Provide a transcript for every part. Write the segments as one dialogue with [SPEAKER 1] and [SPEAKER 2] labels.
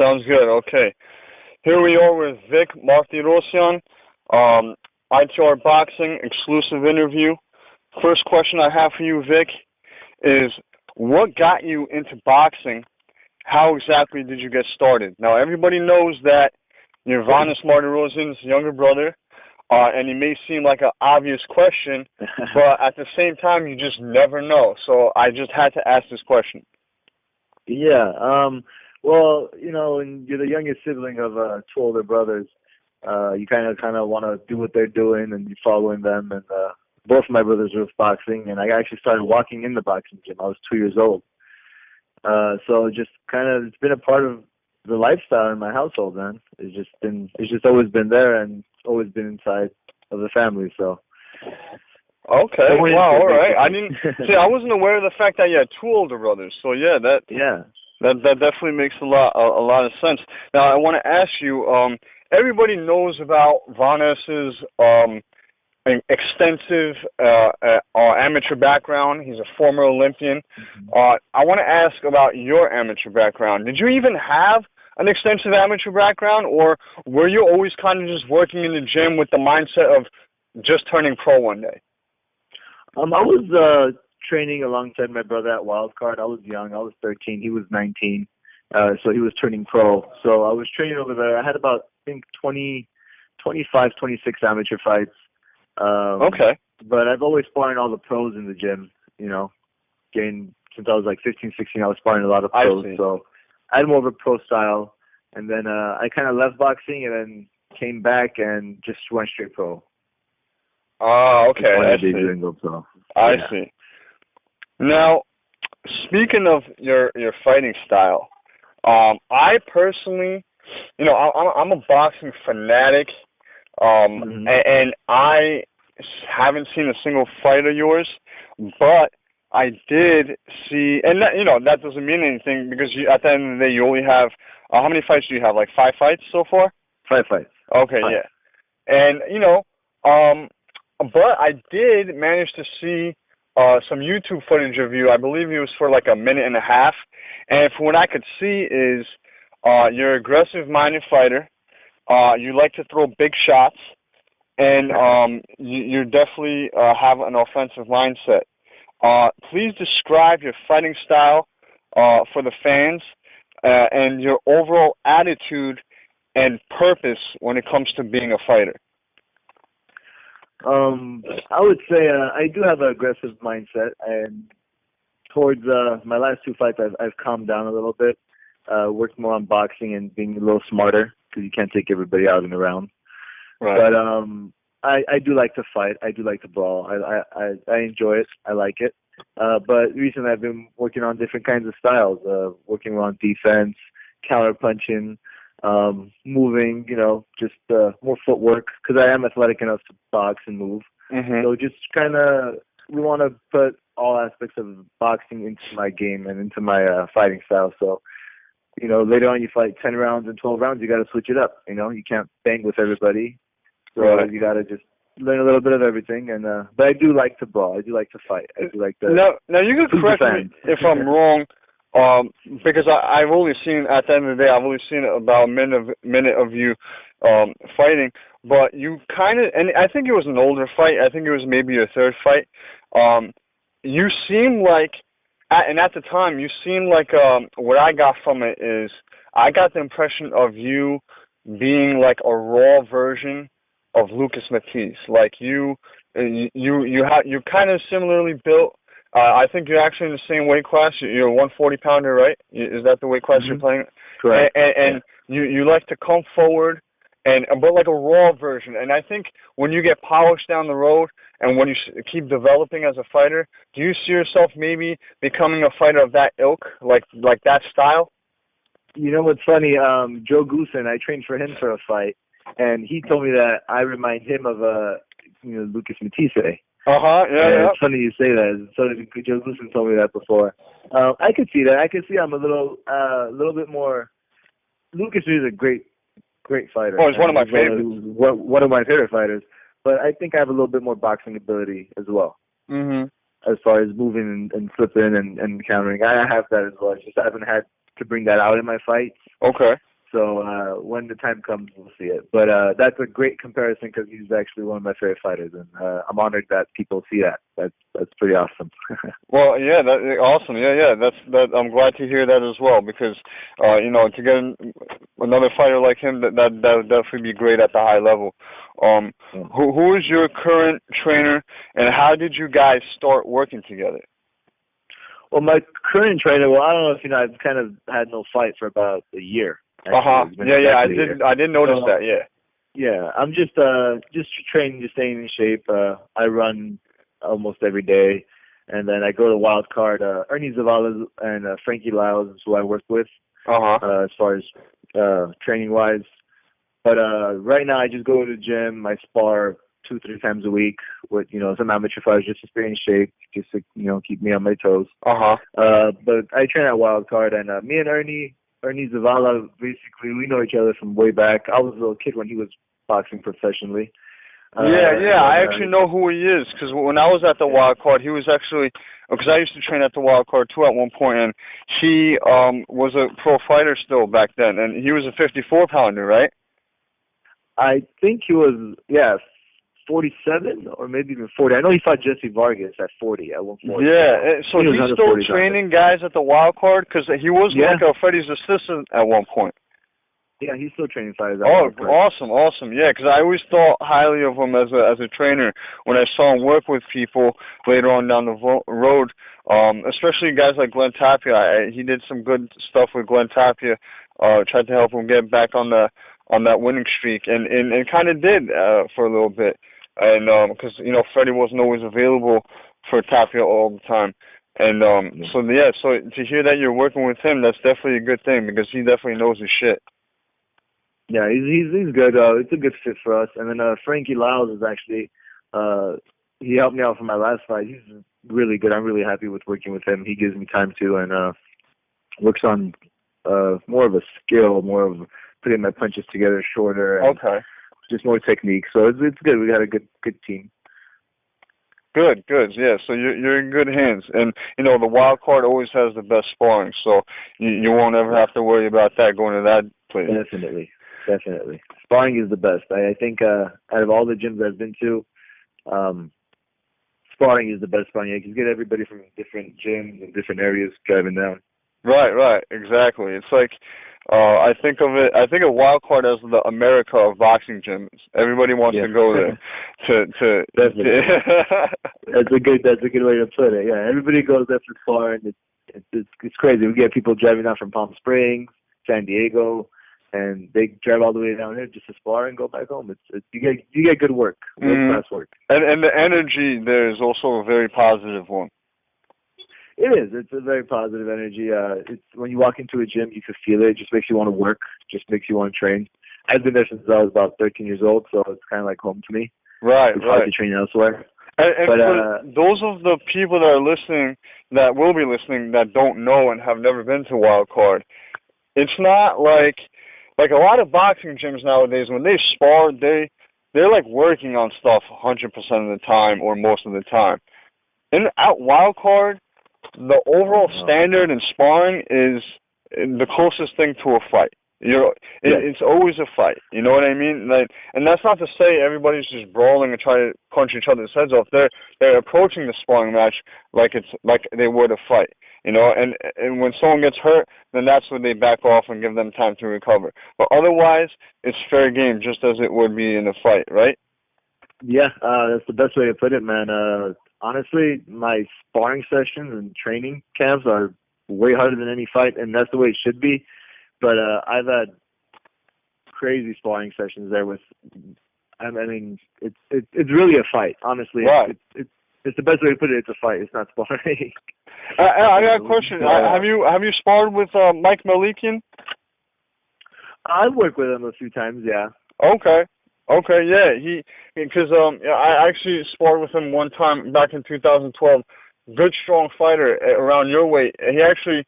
[SPEAKER 1] Sounds good. Okay. Here we are with Vic Martirosyan, ITRBoxing exclusive interview. First question I have for you, Vic, is what got you into boxing? How exactly did you get started? Now, everybody knows that you're Vic Martirosyan's younger brother, and it may seem like an obvious question, but at the same time, you just never know. So I just had to ask this question.
[SPEAKER 2] Yeah. Well, when you're the youngest sibling of two older brothers, you kind of want to do what they're doing and you following them. And both of my brothers were with boxing, and I actually started walking in the boxing gym. I was 2 years old. So just it's been a part of the lifestyle in my household, man. It's just always been there and always been inside of the family. So.
[SPEAKER 1] Okay. Wow. All right. I didn't see. I wasn't aware of the fact that you had two older brothers. So yeah, that definitely makes a lot of sense. Now I want to ask you. Everybody knows about Vanessa's extensive amateur background. He's a former Olympian. I want to ask about your amateur background. Did you even have an extensive amateur background, or were you always kind of just working in the gym with the mindset of just turning pro one day?
[SPEAKER 2] I was training alongside my brother at Wildcard. I was young. I was 13. He was 19. So he was turning pro. So I was training over there. I had about, I think, 25, 26 amateur fights.
[SPEAKER 1] Okay.
[SPEAKER 2] But I've always sparring all the pros in the gym, since I was like 15, 16, I was sparring a lot of pros. So I had more of a pro style. And then I kind of left boxing and then came back and just went straight pro.
[SPEAKER 1] Okay. I see. Now, speaking of your fighting style, I personally, I'm a boxing fanatic, and I haven't seen a single fight of yours, but I did see, and that doesn't mean anything because at the end of the day, you only have, how many fights do you have? Like 5 fights so far?
[SPEAKER 2] 5 fights.
[SPEAKER 1] Okay, 5. Yeah. And, but I did manage to see some YouTube footage of you. I believe it was for like a minute and a half. And from what I could see is you're an aggressive-minded fighter. You like to throw big shots. And you definitely have an offensive mindset. Please describe your fighting style for the fans and your overall attitude and purpose when it comes to being a fighter.
[SPEAKER 2] I would say I do have an aggressive mindset, and towards my last 2 fights, I've calmed down a little bit, worked more on boxing and being a little smarter because you can't take everybody out in the round. Right. But I do like to fight. I do like to brawl. I enjoy it. I like it. But recently I've been working on different kinds of styles, working on defense, counter punching, moving, just more footwork, because I am athletic enough to box and move. So just we want to put all aspects of boxing into my game and into my fighting style. So, later on you fight 10 rounds and 12 rounds, you got to switch it up. You can't bang with everybody. So you got to just learn a little bit of everything. And but I do like to brawl. I do like to fight. I do like to.
[SPEAKER 1] Now you can correct me if I'm wrong. Because I've only seen, at the end of the day, I've only seen about a minute of you fighting, but you and I think it was an older fight, I think it was maybe your 3rd fight, you seem like, and at the time, you seemed like, what I got from it is, I got the impression of you being like a raw version of Lucas Matisse, like you're kind of similarly built. I think you're actually in the same weight class. You're a 140-pounder, right? Is that the weight class you're playing?
[SPEAKER 2] Correct.
[SPEAKER 1] And you like to come forward, but like a raw version. And I think when you get polished down the road and when you keep developing as a fighter, do you see yourself maybe becoming a fighter of that ilk, like that style?
[SPEAKER 2] What's funny? Joe Goosen, I trained for him for a fight, and he told me that I remind him of Lucas Matisse.
[SPEAKER 1] Yeah.
[SPEAKER 2] It's funny you say that. So Joe Goosen told me that before. I could see that. I could see I'm a little bit more. Lucas is a great fighter.
[SPEAKER 1] Oh, he's one of my favorites.
[SPEAKER 2] One of my favorite fighters. But I think I have a little bit more boxing ability as well. As far as moving and flipping and countering, I have that as well. I just haven't had to bring that out in my fights.
[SPEAKER 1] Okay.
[SPEAKER 2] So when the time comes, we'll see it. But that's a great comparison because he's actually one of my favorite fighters, and I'm honored that people see that. That's pretty awesome.
[SPEAKER 1] Well, yeah, awesome. Yeah. That. I'm glad to hear that as well because, to get another fighter like him, that would definitely be great at the high level. Who is your current trainer, and how did you guys start working together?
[SPEAKER 2] Well, my current trainer. Well, I don't know if you know. I've kind of had no fight for about a year.
[SPEAKER 1] Yeah. I did notice that. Yeah.
[SPEAKER 2] Yeah, I'm just training, just staying in shape. I run almost every day, and then I go to Wild Card. Ernie Zavala and Frankie Lyles is who I work with. As far as training wise, but right now I just go to the gym. I spar 2-3 times a week with some amateur fighters just to stay in shape, just to keep me on my toes. But I train at Wild Card, and me and Ernie Zavala, basically, we know each other from way back. I was a little kid when he was boxing professionally.
[SPEAKER 1] I actually know who he is because when I was at the Wild Card, he was actually, because I used to train at the Wild Card too at one point, and he was a pro fighter still back then, and he was a 54-pounder, right?
[SPEAKER 2] I think he was, 47 or maybe even 40. I know he fought Jesse Vargas at 40, at 140.
[SPEAKER 1] Yeah, so he's still training guys at the Wild Card because he was like Freddie's assistant at one point.
[SPEAKER 2] Yeah, he's still training fighters.
[SPEAKER 1] Awesome. Yeah, because I always thought highly of him as a trainer when I saw him work with people later on down the road, especially guys like Glenn Tapia. He did some good stuff with Glenn Tapia, tried to help him get back on that winning streak, and kind of did for a little bit. And because Freddie wasn't always available for Tapia all the time, and so to hear that you're working with him, that's definitely a good thing because he definitely knows his shit.
[SPEAKER 2] Yeah, he's good. It's a good fit for us. And then Frankie Lyles is actually he helped me out for my last fight. He's really good. I'm really happy with working with him. He gives me time to and works on more of a skill, more of putting my punches together shorter. And just more technique. So it's good. We got a good team.
[SPEAKER 1] Good. Yeah, so you're in good hands. And, the Wild Card always has the best sparring, so you won't ever have to worry about that going to that place.
[SPEAKER 2] Definitely. Sparring is the best. I think out of all the gyms I've been to, sparring is the best sparring. You can get everybody from different gyms and different areas driving down.
[SPEAKER 1] Right. Exactly. It's like I think of Wild Card as the America of boxing gyms. Everybody wants to go there.
[SPEAKER 2] Definitely. That's a good way to put it. Yeah, everybody goes there for sparring. It's crazy. We get people driving down from Palm Springs, San Diego, and they drive all the way down here just to spar and go back home. You get good work, world-class work. And the energy there is also a very positive one. It is. It's a very positive energy. It's when you walk into a gym, you can feel it. It just makes you want to work. Just makes you want to train. I've been there since I was about 13 years old, so it's kind of like home to me.
[SPEAKER 1] Right.
[SPEAKER 2] It's hard to train elsewhere.
[SPEAKER 1] And for those of the people that are listening, that will be listening, that don't know and have never been to Wild Card, it's not like a lot of boxing gyms nowadays. When they spar, they're like working on stuff 100% of the time or most of the time. At Wild Card, the overall standard in sparring is the closest thing to a fight. It's always a fight. You know what I mean? And that's not to say everybody's just brawling and trying to punch each other's heads off. They're approaching the sparring match like they would a fight. And when someone gets hurt, then that's when they back off and give them time to recover. But otherwise, it's fair game, just as it would be in a fight, right?
[SPEAKER 2] Yeah, that's the best way to put it, man. Honestly, my sparring sessions and training camps are way harder than any fight, and that's the way it should be. But I've had crazy sparring sessions there with. I mean, it's really a fight, honestly.
[SPEAKER 1] Right.
[SPEAKER 2] It's the best way to put it. It's a fight. It's not sparring.
[SPEAKER 1] I got a question. Have you sparred with Mike Malikian?
[SPEAKER 2] I've worked with him a few times. Yeah.
[SPEAKER 1] Okay, yeah. Because I actually sparred with him one time back in 2012. Good, strong fighter around your weight. He actually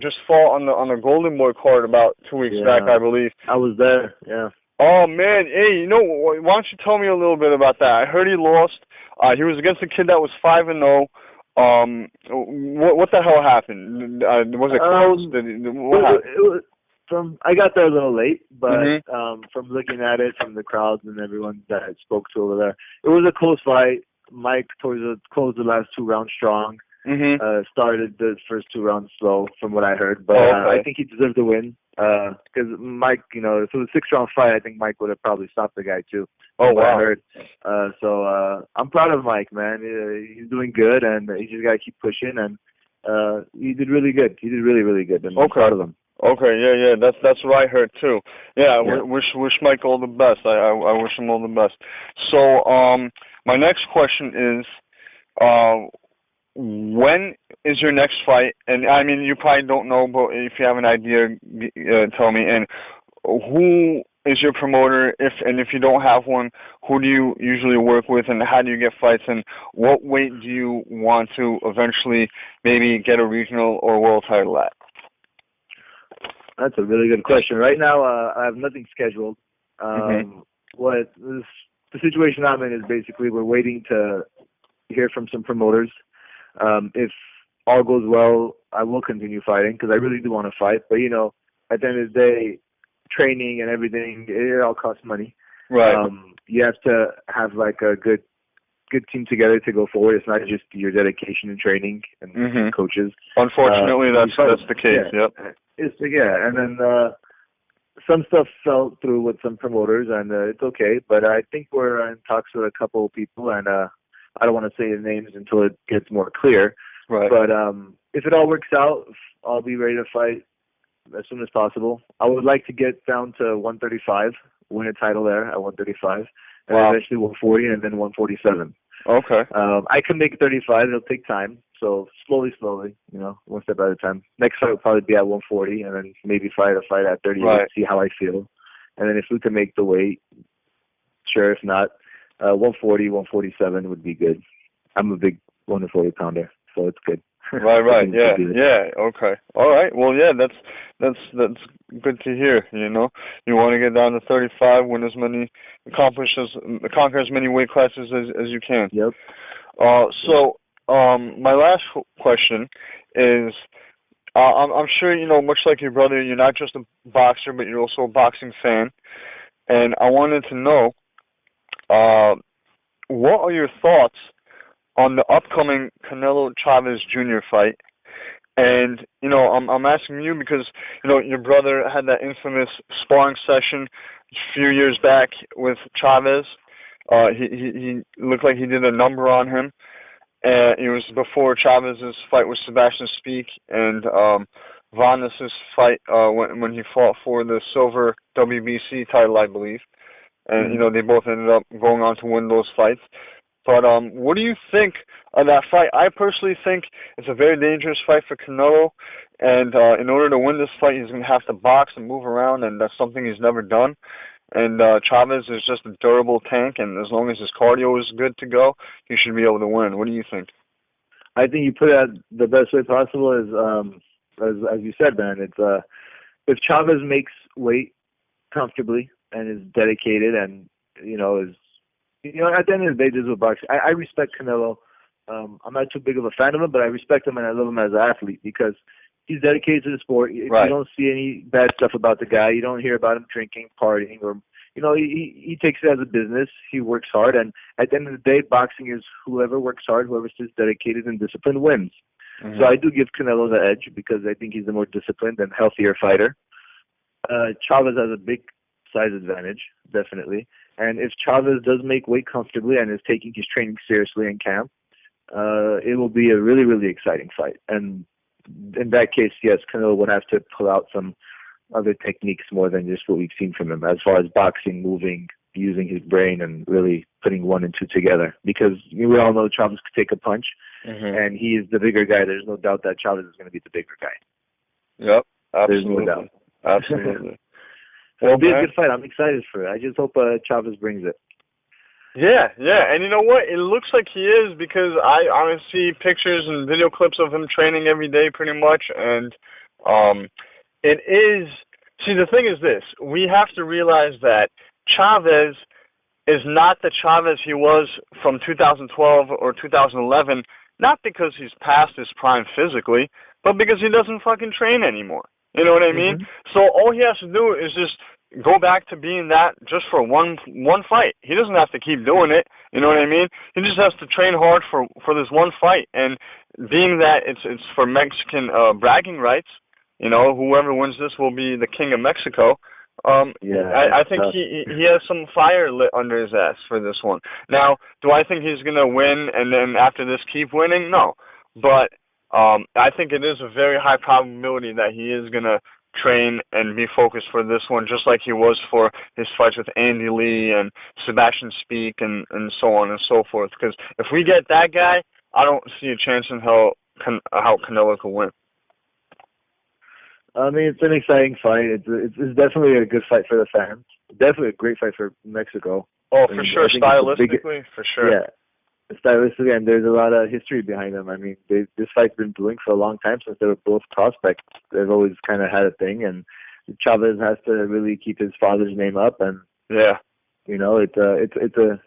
[SPEAKER 1] just fought on the Golden Boy card about 2 weeks back, I believe.
[SPEAKER 2] I was there. Yeah.
[SPEAKER 1] Oh man, hey, why don't you tell me a little bit about that? I heard he lost. He was against a kid that was 5-0. What the hell happened? Was it close? What happened?
[SPEAKER 2] I got there a little late, but
[SPEAKER 1] Mm-hmm.
[SPEAKER 2] from looking at it, from the crowds and everyone that I spoke to over there, it was a close fight. Mike closed the last 2 rounds strong.
[SPEAKER 1] Mm-hmm.
[SPEAKER 2] Started the first 2 rounds slow, from what I heard, but
[SPEAKER 1] Okay.
[SPEAKER 2] I think he deserved the win. Because Mike, if it was a 6-round fight, I think Mike would have probably stopped the guy too.
[SPEAKER 1] Oh,
[SPEAKER 2] from what I
[SPEAKER 1] wow.
[SPEAKER 2] heard. So I'm proud of Mike, man. He's doing good, and he just gotta keep pushing. And he did really good. He did really, really good. And I'm proud of him.
[SPEAKER 1] Okay, yeah, that's what I heard too. Yeah,
[SPEAKER 2] Yeah.
[SPEAKER 1] wish Mike all the best. I wish him all the best. So, my next question is, when is your next fight? And I mean, you probably don't know, but if you have an idea, tell me. And who is your promoter? If you don't have one, who do you usually work with, and how do you get fights? And what weight do you want to eventually maybe get a regional or world title at?
[SPEAKER 2] That's a really good question. Right now, I have nothing scheduled. What the situation I'm in is basically we're waiting to hear from some promoters. If all goes well, I will continue fighting because I really do want to fight. But at the end of the day, training and everything, it all costs money.
[SPEAKER 1] Right.
[SPEAKER 2] You have to have like a good team together to go forward. It's not just your dedication and training and coaches.
[SPEAKER 1] Unfortunately, that's the case.
[SPEAKER 2] Yeah.
[SPEAKER 1] Yep.
[SPEAKER 2] And then some stuff fell through with some promoters, and it's okay. But I think we're in talks with a couple of people, and I don't want to say the names until it gets more clear.
[SPEAKER 1] Right.
[SPEAKER 2] But if it all works out, I'll be ready to fight as soon as possible. I would like to get down to 135, win a title there at 135, and eventually 140, and then 147.
[SPEAKER 1] Okay.
[SPEAKER 2] I can make 35. It'll take time. So slowly, one step at a time. Next fight will probably be at 140, and then maybe fight at 38, see how I feel. And then if we can make the weight, sure. If not, 140, 147 would be good. I'm a big 140 pounder, so it's good.
[SPEAKER 1] Right. Yeah. Okay. All right. Well, yeah, that's good to hear. You want to get down to 35, win conquer as many weight classes as you can.
[SPEAKER 2] Yep.
[SPEAKER 1] So, my last question is, I'm sure much like your brother, you're not just a boxer, but you're also a boxing fan, and I wanted to know, what are your thoughts on the upcoming Canelo Chavez Jr. fight? And I'm asking you because your brother had that infamous sparring session a few years back with Chavez. He looked like he did a number on him. And it was before Chavez's fight with Sebastian Speak and Vanes's fight when he fought for the silver WBC title, I believe. And they both ended up going on to win those fights. But what do you think of that fight? I personally think it's a very dangerous fight for Canelo, and in order to win this fight, he's going to have to box and move around, and that's something he's never done. And Chavez is just a durable tank, and as long as his cardio is good to go, he should be able to win. What do you think?
[SPEAKER 2] I think you put it the best way possible. As you said, man. It's if Chavez makes weight comfortably and is dedicated, and is at the end of the day, this is what boxing. I respect Canelo. I'm not too big of a fan of him, but I respect him and I love him as an athlete because he's dedicated to the sport. You don't see any bad stuff about the guy. You don't hear about him drinking, partying, or he takes it as a business. He works hard, and at the end of the day, boxing is whoever works hard, whoever stays dedicated and disciplined wins. So I do give Canelo the edge because I think he's the more disciplined and healthier fighter. Chavez has a big size advantage, definitely. And if Chavez does make weight comfortably and is taking his training seriously in camp, it will be a really, really exciting fight. And in that case, yes, Canelo would have to pull out some other techniques more than just what we've seen from him as far as boxing, moving, using his brain, and really putting 1 and 2 together. Because we all know Chavez could take a punch, and he is the bigger guy. There's no doubt that Chavez is going to be the bigger guy.
[SPEAKER 1] Yep, absolutely.
[SPEAKER 2] There's no doubt.
[SPEAKER 1] Absolutely.
[SPEAKER 2] It'll be a good fight. I'm excited for it. I just hope Chavez brings it.
[SPEAKER 1] Yeah. And you know what? It looks like he is because I see pictures and video clips of him training every day pretty much. And it is... See, the thing is this. We have to realize that Chavez is not the Chavez he was from 2012 or 2011, not because he's past his prime physically, but because he doesn't fucking train anymore. You know what I mean? So all he has to do is just go back to being that just for one fight. He doesn't have to keep doing it. You know what I mean? He just has to train hard for this one fight. And being that it's for Mexican bragging rights, you know, whoever wins this will be the king of Mexico. I think he has some fire lit under his ass for this one. Now, do I think he's gonna win and then after this keep winning? No, but I think it is a very high probability that he is gonna train and be focused for this one, just like he was for his fights with Andy Lee and Sebastian Speak and so on and so forth. Because if we get that guy, I don't see a chance in how Canelo could win.
[SPEAKER 2] I mean, it's an exciting fight. It's definitely a good fight for the fans. Definitely a great fight for Mexico.
[SPEAKER 1] Oh, for sure. Stylistically, for sure.
[SPEAKER 2] Yeah. Stylistically, and there's a lot of history behind them. I mean, this fight's been brewing for a long time since they were both prospects. They've always kind of had a thing, and Chavez has to really keep his father's name up. And you know, it's an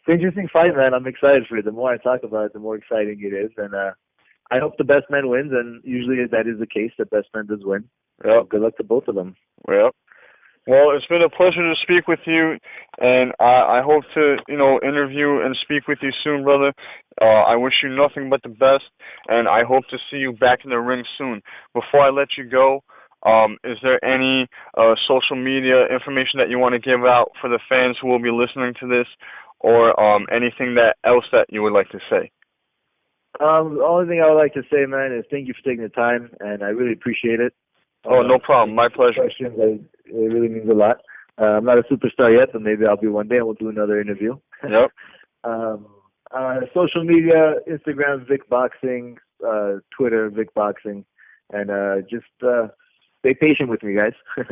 [SPEAKER 2] interesting fight, man. I'm excited for it. The more I talk about it, the more exciting it is. And I hope the best man wins, and usually that is the case. The best man does win.
[SPEAKER 1] Yep.
[SPEAKER 2] Good luck to both of them.
[SPEAKER 1] Yep. Well, it's been a pleasure to speak with you, and I hope to, you know, interview and speak with you soon, brother. I wish you nothing but the best, and I hope to see you back in the ring soon. Before I let you go, is there any social media information that you want to give out for the fans who will be listening to this, or anything else that you would like to say?
[SPEAKER 2] The only thing I would like to say, man, is thank you for taking the time, and I really appreciate it.
[SPEAKER 1] Oh, no problem. My pleasure.
[SPEAKER 2] It really means a lot. I'm not a superstar yet, but maybe I'll be one day, and we'll do another interview.
[SPEAKER 1] Yep.
[SPEAKER 2] Social media, Instagram, Vic Boxing, Twitter, Vic Boxing, and just stay patient with me, guys.